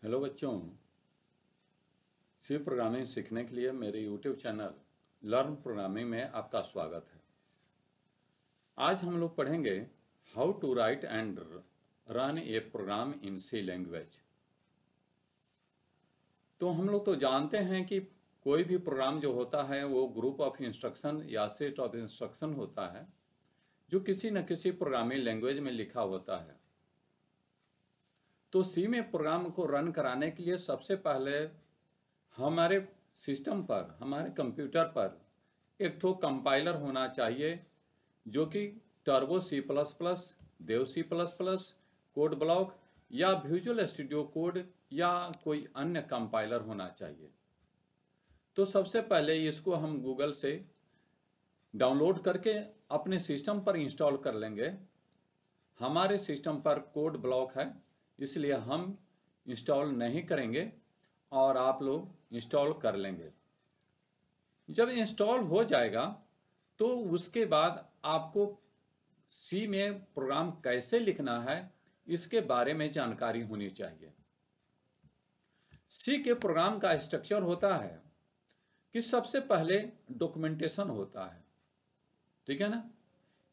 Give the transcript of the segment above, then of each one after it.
Hello बच्चों, सी programming सीखने के लिए मेरे यूट्यूब चैनल लर्न प्रोग्रामिंग में आपका स्वागत है। आज हम लोग पढ़ेंगे how to write and run a program in C language. तो हम लोग तो जानते हैं कि कोई भी प्रोग्राम जो होता है वो ग्रुप ऑफ इंस्ट्रक्शन या सेट ऑफ इंस्ट्रक्शन होता है जो किसी न किसी प्रोग्रामिंग लैंग्वेज में लिखा होता है। तो सी में प्रोग्राम को रन कराने के लिए सबसे पहले हमारे सिस्टम पर, हमारे कंप्यूटर पर एक ठो कंपाइलर होना चाहिए जो कि Turbo C plus plus, Dev C plus plus, Code Block या विजुअल स्टूडियो कोड या कोई अन्य कंपाइलर होना चाहिए। तो सबसे पहले इसको हम गूगल से डाउनलोड करके अपने सिस्टम पर इंस्टॉल कर लेंगे। हमारे सिस्टम पर कोड ब्लॉक है इसलिए हम इंस्टॉल नहीं करेंगे और आप लोग इंस्टॉल कर लेंगे। जब इंस्टॉल हो जाएगा तो उसके बाद आपको सी में प्रोग्राम कैसे लिखना है इसके बारे में जानकारी होनी चाहिए। सी के प्रोग्राम का स्ट्रक्चर होता है कि सबसे पहले डॉक्यूमेंटेशन होता है, ठीक है ना।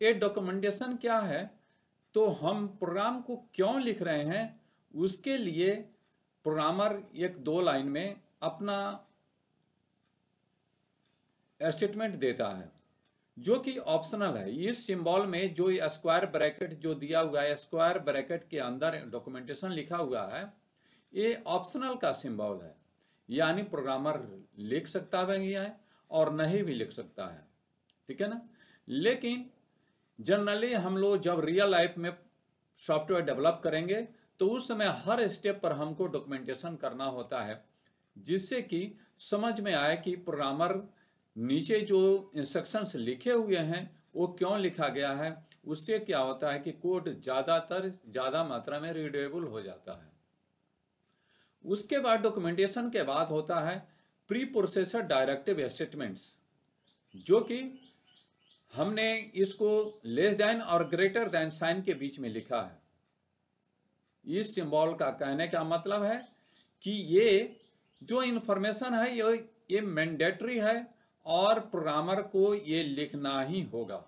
ये डॉक्यूमेंटेशन क्या है, तो हम प्रोग्राम को क्यों लिख रहे हैं उसके लिए प्रोग्रामर एक दो लाइन में अपना स्टेटमेंट देता है जो कि ऑप्शनल है। इस सिंबल में जो स्क्वायर ब्रैकेट जो दिया हुआ है, स्क्वायर ब्रैकेट के अंदर डॉक्यूमेंटेशन लिखा हुआ है, ये ऑप्शनल का सिंबल है, यानी प्रोग्रामर लिख सकता है और नहीं भी लिख सकता है, ठीक है ना। लेकिन जनरली हम लोग जब रियल लाइफ में सॉफ्टवेयर डेवलप करेंगे तो उस समय हर स्टेप पर हमको डॉक्यूमेंटेशन करना होता है जिससे कि समझ में आए कि प्रोग्रामर नीचे जो इंस्ट्रक्शंस लिखे हुए हैं वो क्यों लिखा गया है। उससे क्या होता है कि कोड ज़्यादा मात्रा में रीडेबल हो जाता है। उसके बाद डॉक्यूमेंटेशन के बाद होता है प्री प्रोसेसर डायरेक्टिव स्टेटमेंट्स, जो कि हमने इसको लेस देन और ग्रेटर देन साइन के बीच में लिखा है। इस सिंबल का कहने का मतलब है कि ये जो इंफॉर्मेशन है ये मैंडेटरी है और प्रोग्रामर को ये लिखना ही होगा।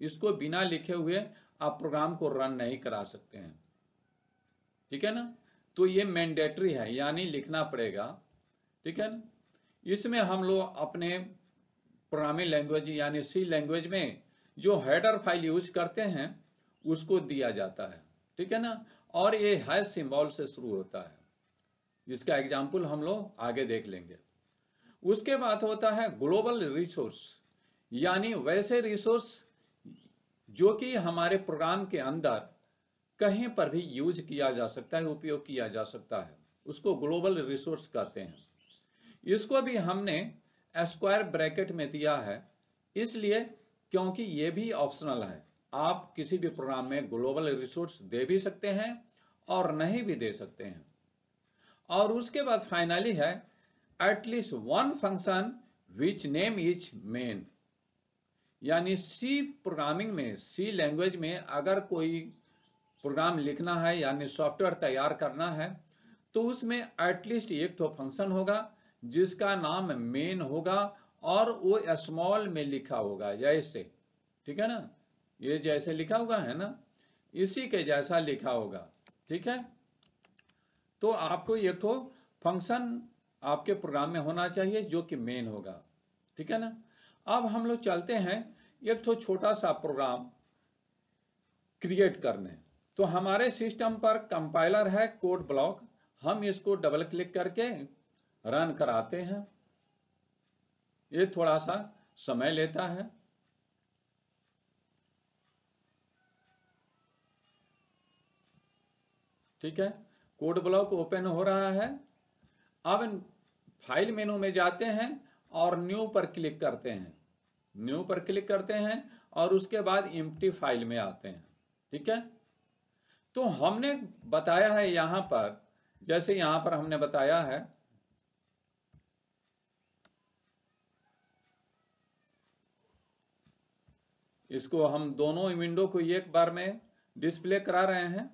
इसको बिना लिखे हुए आप प्रोग्राम को रन नहीं करा सकते हैं, ठीक है ना। तो ये मैंडेटरी है यानी लिखना पड़ेगा, ठीक है ना। इसमें हम लोग अपने प्रोग्रामिंग लैंग्वेज यानी सी लैंग्वेज में जो हेडर फाइल यूज करते हैं उसको दिया जाता है, ठीक है ना। और ये हैश सिंबल से शुरू होता है, जिसका एग्जाम्पल हम लोग आगे देख लेंगे। उसके बाद होता है ग्लोबल रिसोर्स, यानी वैसे रिसोर्स जो कि हमारे प्रोग्राम के अंदर कहीं पर भी यूज किया जा सकता है, उपयोग किया जा सकता है, उसको ग्लोबल रिसोर्स कहते हैं। इसको भी हमने स्क्वायर ब्रैकेट में दिया है इसलिए क्योंकि ये भी ऑप्शनल है। आप किसी भी प्रोग्राम में ग्लोबल रिसोर्स दे भी सकते हैं और नहीं भी दे सकते हैं। और उसके बाद फाइनली है at least one function which name is main, यानी सी प्रोग्रामिंग में, सी लैंग्वेज में अगर कोई प्रोग्राम लिखना है यानी सॉफ्टवेयर तैयार करना है तो उसमें एटलीस्ट एक तो फंक्शन होगा जिसका नाम मेन होगा और वो स्मॉल में लिखा होगा, जैसे, ठीक है ना, ये जैसे लिखा हुआ है ना इसी के जैसा लिखा होगा, ठीक है। तो आपको एक तो फंक्शन आपके प्रोग्राम में होना चाहिए जो कि मेन होगा, ठीक है ना। अब हम लोग चलते हैं एक तो छोटा सा प्रोग्राम क्रिएट करने। तो हमारे सिस्टम पर कंपाइलर है कोड ब्लॉक, हम इसको डबल क्लिक करके रन कराते हैं। ये थोड़ा सा समय लेता है, ठीक है। कोड ब्लॉक ओपन हो रहा है। अब फाइल मेनू में जाते हैं और न्यू पर क्लिक करते हैं, न्यू पर क्लिक करते हैं और उसके बाद एम्प्टी फाइल में आते हैं, ठीक है। तो हमने बताया है यहां पर, जैसे यहां पर हमने बताया है इसको हम दोनों विंडो को एक बार में डिस्प्ले करा रहे हैं।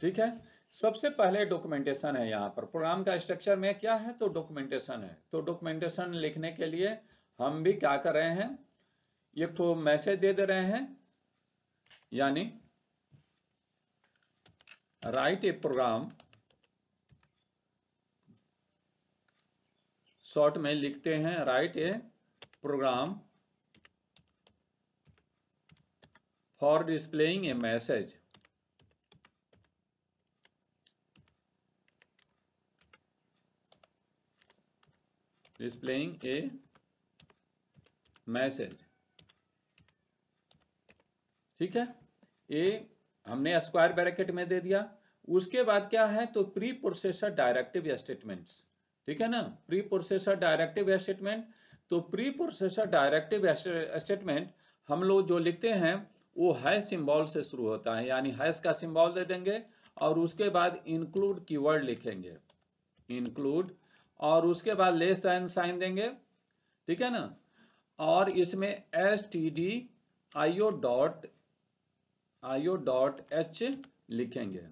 ठीक है। सबसे पहले डॉक्यूमेंटेशन है, यहाँ पर प्रोग्राम का स्ट्रक्चर में क्या है तो डॉक्यूमेंटेशन है। तो डॉक्यूमेंटेशन लिखने के लिए हम भी क्या कर रहे हैं, एक तो मैसेज दे रहे हैं, यानी राइट ए प्रोग्राम, शॉर्ट में लिखते हैं write a program for displaying a message, displaying a message. ठीक है, ये हमने स्क्वायर ब्रैकेट में दे दिया। उसके बाद क्या है तो प्री प्रोसेसर डायरेक्टिव स्टेटमेंट्स। ठीक है ना, प्री प्रोसेसर डायरेक्टिव स्टेटमेंट। तो प्री प्रोसेसर डायरेक्टिव स्टेटमेंट हम लोग जो लिखते हैं वो हैश सिंबल से शुरू होता है, यानी हैश का सिंबल दे देंगे और उसके बाद इंक्लूड कीवर्ड लिखेंगे, इंक्लूड, और उसके बाद लेस देन साइन देंगे। ठीक है ना, और इसमें stdio.h लिखेंगे।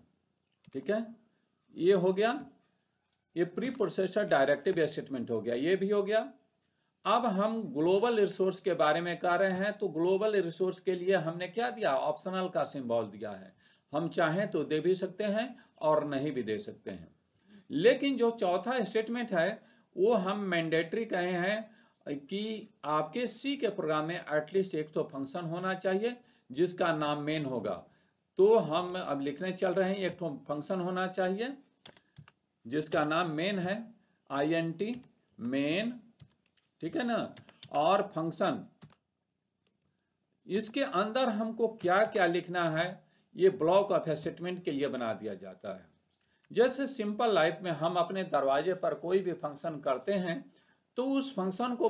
ठीक है, ये हो गया, ये प्री प्रोसेसर डायरेक्टिव स्टेटमेंट हो गया, ये भी हो गया। अब हम ग्लोबल रिसोर्स के बारे में कह रहे हैं। तो ग्लोबल रिसोर्स के लिए हमने क्या दिया, ऑप्शनल का सिंबल दिया है। हम चाहें तो दे भी सकते हैं और नहीं भी दे सकते हैं। लेकिन जो चौथा स्टेटमेंट है वो हम मैंडेटरी कहे हैं कि आपके सी के प्रोग्राम में एटलीस्ट एक तो फंक्शन होना चाहिए जिसका नाम मेन होगा। तो हम अब लिखने चल रहे हैं, एक तो फंक्शन होना चाहिए जिसका नाम मेन है, INT मेन। ठीक है ना, और फंक्शन, इसके अंदर हमको क्या क्या लिखना है ये ब्लॉक ऑफ स्टेटमेंट के लिए बना दिया जाता है। जैसे सिंपल लाइफ में हम अपने दरवाजे पर कोई भी फंक्शन करते हैं तो उस फंक्शन को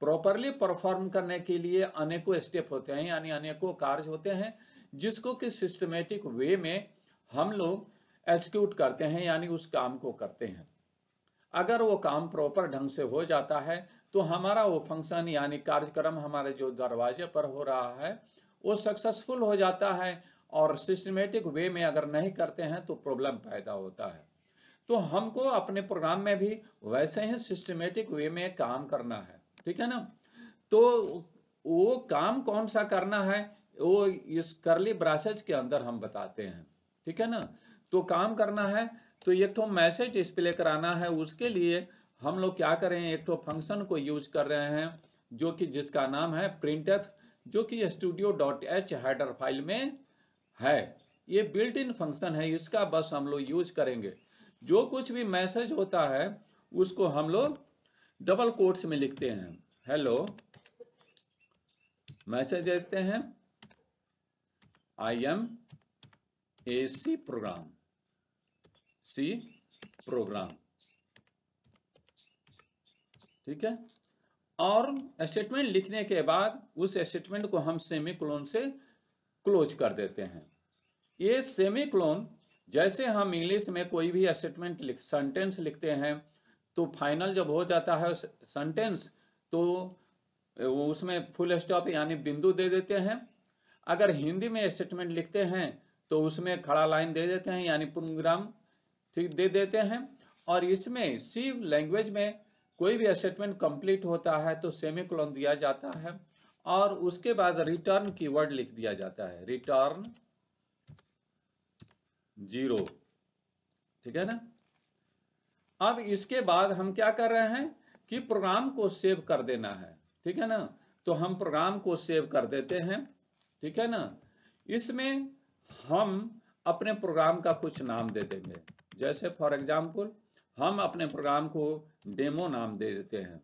प्रॉपरली परफॉर्म करने के लिए अनेकों स्टेप होते हैं, यानी अनेकों कार्य होते हैं जिसको कि सिस्टमेटिक वे में हम लोग एग्जीक्यूट करते हैं, यानी उस काम को करते हैं। अगर वो काम प्रॉपर ढंग से हो जाता है तो हमारा वो फंक्शन यानी कार्यक्रम हमारे जो दरवाजे पर हो रहा है वो सक्सेसफुल हो जाता है। और सिस्टमेटिक वे में अगर नहीं करते हैं तो प्रॉब्लम पैदा होता है। तो हमको अपने प्रोग्राम में भी वैसे ही सिस्टमेटिक वे में काम करना है। ठीक है ना, तो वो काम कौन सा करना है वो इस करली ब्रैकेट्स के अंदर हम बताते हैं। ठीक है ना, तो काम करना है तो एक तो मैसेज डिस्प्ले कराना है, उसके लिए हम लोग क्या करें, एक तो फंक्शन को यूज कर रहे हैं जो कि जिसका नाम है printf, जो कि studio.h हेडर फाइल में है। ये बिल्ट इन फंक्शन है, इसका बस हम लोग यूज करेंगे। जो कुछ भी मैसेज होता है उसको हम लोग डबल कोट्स में लिखते हैं, हेलो मैसेज देते हैं IM a C प्रोग्राम। ठीक है, और स्टेटमेंट लिखने के बाद उस स्टेटमेंट को हम सेमीकोलन से क्लोज कर देते हैं। ये सेमीकोलन, जैसे हम इंग्लिश में कोई भी स्टेटमेंट सेंटेंस लिखते हैं तो फाइनल जब हो जाता है सेंटेंस तो उसमें फुल स्टॉप यानी बिंदु दे देते हैं। अगर हिंदी में स्टेटमेंट लिखते हैं तो उसमें खड़ा लाइन दे देते हैं यानी पूर्णविराम ठीक दे देते हैं। और इसमें सी लैंग्वेज में कोई भी स्टेटमेंट कंप्लीट होता है तो सेमीकोलन दिया जाता है और उसके बाद रिटर्न कीवर्ड लिख दिया जाता है, रिटर्न 0। ठीक है ना, अब इसके बाद हम क्या कर रहे हैं कि प्रोग्राम को सेव कर देना है। ठीक है ना, तो हम प्रोग्राम को सेव कर देते हैं। ठीक है ना, इसमें हम अपने प्रोग्राम का कुछ नाम दे देंगे, जैसे फॉर एग्जांपल हम अपने प्रोग्राम को डेमो नाम दे देते हैं।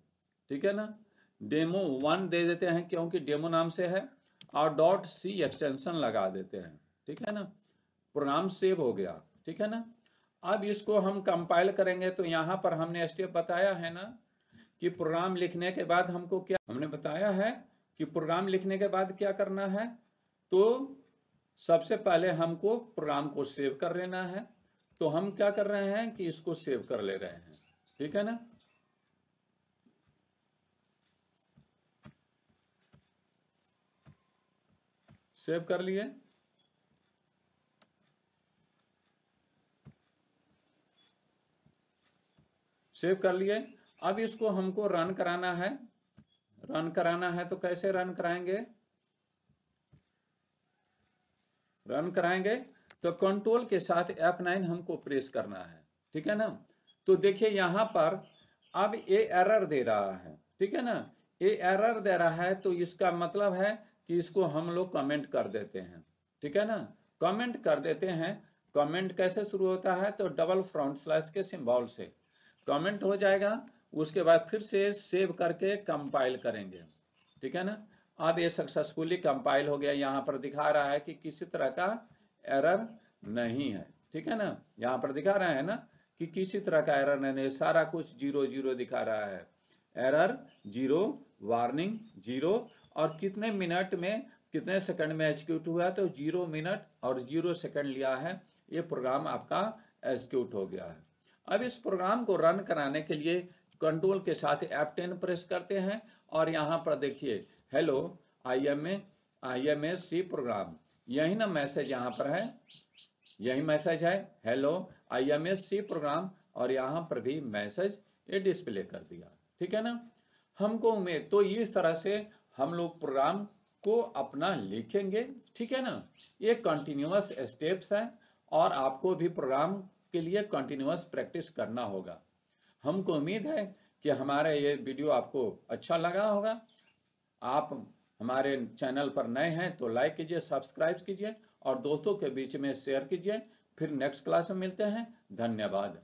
ठीक है ना, डेमो 1 दे देते हैं क्योंकि डेमो नाम से है, और .c एक्सटेंशन लगा देते हैं। ठीक है ना, प्रोग्राम सेव हो गया। ठीक है ना, अब इसको हम कंपाइल करेंगे तो यहाँ पर हमने स्टेप बताया है ना कि प्रोग्राम लिखने के बाद हमको क्या, हमने बताया है कि प्रोग्राम लिखने के बाद क्या करना है। तो सबसे पहले हमको प्रोग्राम को सेव कर लेना है, तो हम क्या कर रहे हैं कि इसको सेव कर ले रहे हैं। ठीक है ना, सेव कर लिए। सेव कर लिए। अब इसको हमको रन कराना है। रन कराना है तो कैसे रन कराएंगे? रन कराएंगे तो कंट्रोल के साथ F9 हमको प्रेस करना है, ठीक है ना। तो देखिए यहाँ पर अब ये एरर दे रहा है, ठीक है ना। ये एरर दे रहा है तो इसका मतलब है कि इसको हम लोग कमेंट कर देते हैं, ठीक है ना। कमेंट कर देते हैं। कमेंट कैसे शुरू होता है? तो डबल फ्रंट स्लैश के सिंबल से कमेंट हो जाएगा। उसके बाद फिर से सेव करके कंपाइल करेंगे, ठीक है ना। अब ये सक्सेसफुली कंपाइल हो गया। यहाँ पर दिखा रहा है कि किसी तरह का एरर नहीं है, ठीक है ना। यहाँ पर दिखा रहा है ना कि किसी तरह का एरर नहीं है, सारा कुछ 0 दिखा रहा है। एरर 0, वार्निंग 0, और कितने मिनट में कितने सेकंड में एग्जीक्यूट हुआ? तो 0 मिनट और 0 सेकंड लिया है। ये प्रोग्राम आपका एग्जीक्यूट हो गया है। अब इस प्रोग्राम को रन कराने के लिए कंट्रोल के साथ F10 प्रेस करते हैं और यहाँ पर देखिए हेलो IMSC प्रोग्राम, यही ना मैसेज यहाँ पर है, यही मैसेज है हेलो IMSC प्रोग्राम, और यहाँ पर भी मैसेज ये डिस्प्ले कर दिया, ठीक है ना। हमको उम्मीद तो इस तरह से हम लोग प्रोग्राम को अपना लिखेंगे, ठीक है ना। ये कंटिन्यूअस स्टेप्स हैं और आपको भी प्रोग्राम के लिए कंटिन्यूअस प्रैक्टिस करना होगा। हमको उम्मीद है कि हमारा ये वीडियो आपको अच्छा लगा होगा। आप हमारे चैनल पर नए हैं तो लाइक कीजिए, सब्सक्राइब कीजिए और दोस्तों के बीच में शेयर कीजिए। फिर नेक्स्ट क्लास में मिलते हैं। धन्यवाद।